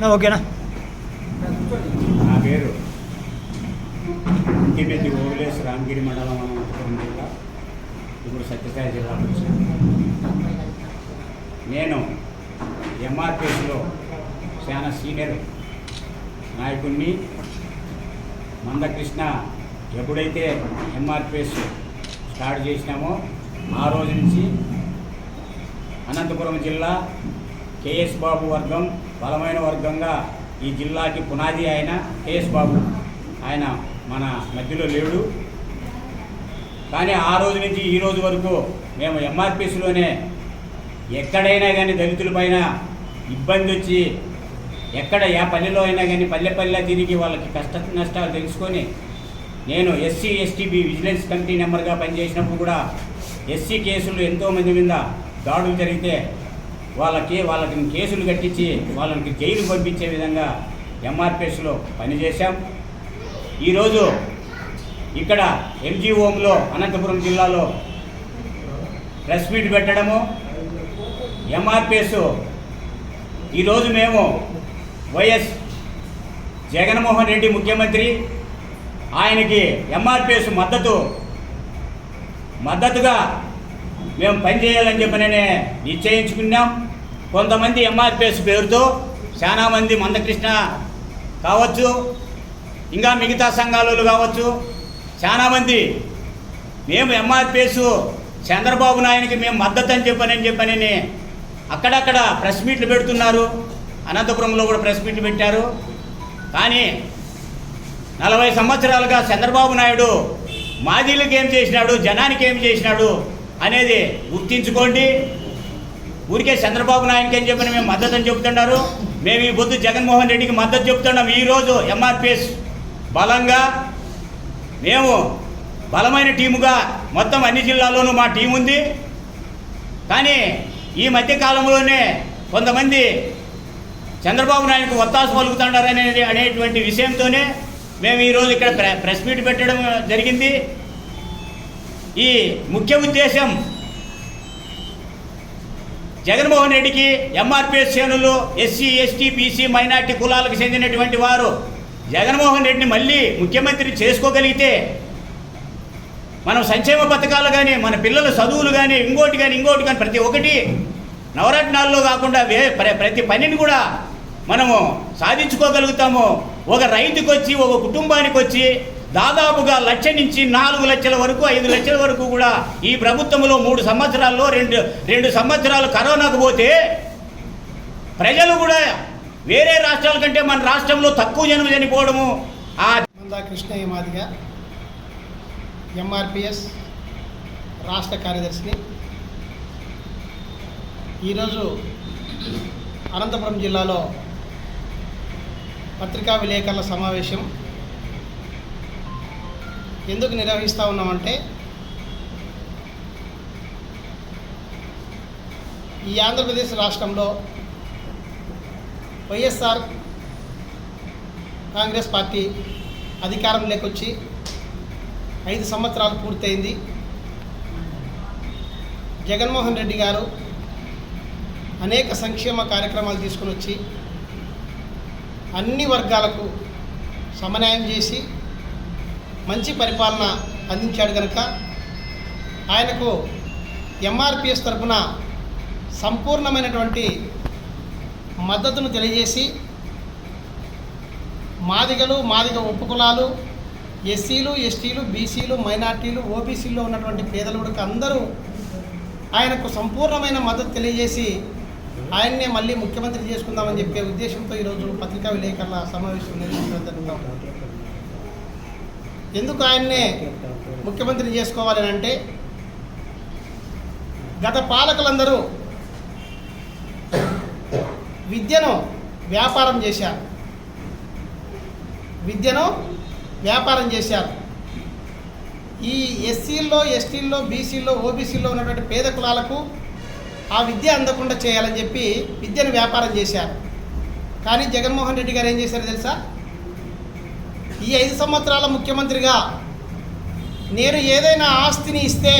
ఓకేనా? నా పేరు ఇంటిమెద్ది ఓవిలేస్, రామగిరి మండలం, అనంతపురం జిల్లా, ఇప్పుడు సత్యసాయి జిల్లా వచ్చాను. నేను ఎంఆర్పిఎస్లో చాలా సీనియర్ నాయకుడిని. మందకృష్ణ ఎప్పుడైతే ఎంఆర్పిఎస్ స్టార్ట్ చేసినామో ఆ రోజు నుంచి అనంతపురం జిల్లా కేఎస్ బాబు వర్గం బలమైన వర్గంగా ఈ జిల్లాకి పునాది ఆయన కేఎస్ బాబు. ఆయన మన మధ్యలో లేడు, కానీ ఆ రోజు నుంచి ఈ రోజు వరకు మేము ఎంఆర్పిఎస్లోనే ఎక్కడైనా కానీ దళితులపైన ఇబ్బంది వచ్చి ఎక్కడ ఏ పల్లెలో అయినా కానీ పల్లె తిరిగి వాళ్ళకి కష్ట నష్టాలు తెలుసుకొని, నేను ఎస్సీ ఎస్టీబీ విజిలెన్స్ కమిటీ నెంబర్గా పనిచేసినప్పుడు కూడా ఎస్సీ కేసులు ఎంతోమంది మీద దాడులు జరిగితే వాళ్ళకి కేసులు కట్టించి వాళ్ళకి జైలు పంపించే విధంగా ఎంఆర్పిఎస్లో పనిచేశాం. ఈరోజు ఇక్కడ ఎల్జీ హోమ్లో అనంతపురం జిల్లాలో ప్రెస్ మీట్ పెట్టడము, ఎంఆర్పిఎస్ ఈరోజు మేము వైఎస్ జగన్మోహన్ రెడ్డి ముఖ్యమంత్రి, ఆయనకి ఎంఆర్పిఎస్ మద్దతుగా మేము పనిచేయాలని చెప్పి నిశ్చయించుకున్నాం. కొంతమంది ఎంఆర్పిఎస్ పేరుతో చాలామంది మందకృష్ణ కావచ్చు, ఇంకా మిగతా సంఘాలు కావచ్చు, చాలామంది మేము ఎంఆర్పిఎస్ చంద్రబాబు నాయుడికి మేము మద్దతు అని చెప్పని అక్కడక్కడ ప్రెస్ మీట్లు పెడుతున్నారు. అనంతపురంలో కూడా ప్రెస్ మీట్లు పెట్టారు. కానీ 40 సంవత్సరాలుగా చంద్రబాబు నాయుడు మాజీలకు ఏం చేసినాడు, జనానికి ఏం చేసినాడు అనేది గుర్తించుకోండి. ఊరికే చంద్రబాబు నాయుడికి అని చెప్పని మేము మద్దతు అని చెప్తున్నారు. మేము ఈ పొద్దు జగన్మోహన్ రెడ్డికి మద్దతు చెప్తున్నాం. ఈరోజు ఎంఆర్పిఎస్ బలంగా మేము బలమైన టీముగా మొత్తం అన్ని జిల్లాల్లోనూ మా టీం ఉంది. కానీ ఈ మధ్యకాలంలోనే కొంతమంది చంద్రబాబు నాయుడుకు ఒత్తాసు పలుకుతున్నారు అనేటువంటి విషయంతోనే మేము ఈరోజు ఇక్కడ ప్రెస్ మీట్ పెట్టడం జరిగింది. ఈ ముఖ్య ఉద్దేశం జగన్మోహన్ రెడ్డికి ఎంఆర్పిఎస్ శ్రేణులు, ఎస్సీ ఎస్టీ బీసీ మైనార్టీ కులాలకు చెందినటువంటి వారు జగన్మోహన్ రెడ్డిని మళ్ళీ ముఖ్యమంత్రి చేసుకోగలిగితే మనం సంక్షేమ పథకాలు కానీ, మన పిల్లల చదువులు కానీ, ఇంకోటి కానీ ప్రతి ఒక్కటి నవరత్నాల్లో కాకుండా ప్రతి పనిని కూడా మనము సాధించుకోగలుగుతాము. ఒక రైతుకు వచ్చి, ఒక కుటుంబానికి వచ్చి దాదాపుగా 1 లక్ష నుంచి 4 లక్షల వరకు, 5 లక్షల వరకు కూడా ఈ ప్రభుత్వంలో 3 సంవత్సరాల్లో 2 సంవత్సరాలు కరోనాకు పోతే ప్రజలు కూడా వేరే రాష్ట్రాల కంటే మన రాష్ట్రంలో తక్కువ జనం చనిపోవడము. కృష్ణయ్య మాదిగా ఎంఆర్పిఎస్ రాష్ట్ర కార్యదర్శిని. ఈరోజు అనంతపురం జిల్లాలో పత్రికా విలేకరుల సమావేశం ఎందుకు నిర్వహిస్తూ ఉన్నామంటే, ఈ ఆంధ్రప్రదేశ్ రాష్ట్రంలో వైఎస్ఆర్ కాంగ్రెస్ పార్టీ అధికారంలోకి వచ్చి 5 సంవత్సరాలు పూర్తయింది. జగన్మోహన్ రెడ్డి గారు అనేక సంక్షేమ కార్యక్రమాలు తీసుకుని వచ్చి అన్ని వర్గాలకు సమన్వయం చేసి మంచి పరిపాలన అందించాడు కనుక ఆయనకు ఎంఆర్పిఎస్ తరఫున సంపూర్ణమైనటువంటి మద్దతును తెలియజేసి మాదిగ ఉపకులాలు, ఎస్సీలు ఎస్టీలు బీసీలు మైనార్టీలు ఓబీసీల్లో ఉన్నటువంటి పేదలు కూడా అందరూ ఆయనకు సంపూర్ణమైన మద్దతు తెలియజేసి ఆయన్నే మళ్ళీ ముఖ్యమంత్రి చేసుకుందామని చెప్పే ఉద్దేశంతో ఈరోజు పత్రికా విలేకరుల సమావేశం నిర్వహించడం జరుగుతాం. ఎందుకు ఆయన్నే ముఖ్యమంత్రి చేసుకోవాలని అంటే, గత పాలకులందరూ విద్యను వ్యాపారం చేశారు. ఈ ఎస్సీల్లో ఎస్టీల్లో బీసీల్లో ఓబీసీల్లో ఉన్నటువంటి పేద కులాలకు ఆ విద్య అందకుండా చేయాలని చెప్పి విద్యను వ్యాపారం చేశారు. కానీ జగన్మోహన్ రెడ్డి గారు ఏం చేశారో తెలుసా? ఈ 5 సంవత్సరాల ముఖ్యమంత్రిగా నేను ఏదైనా ఆస్తిని ఇస్తే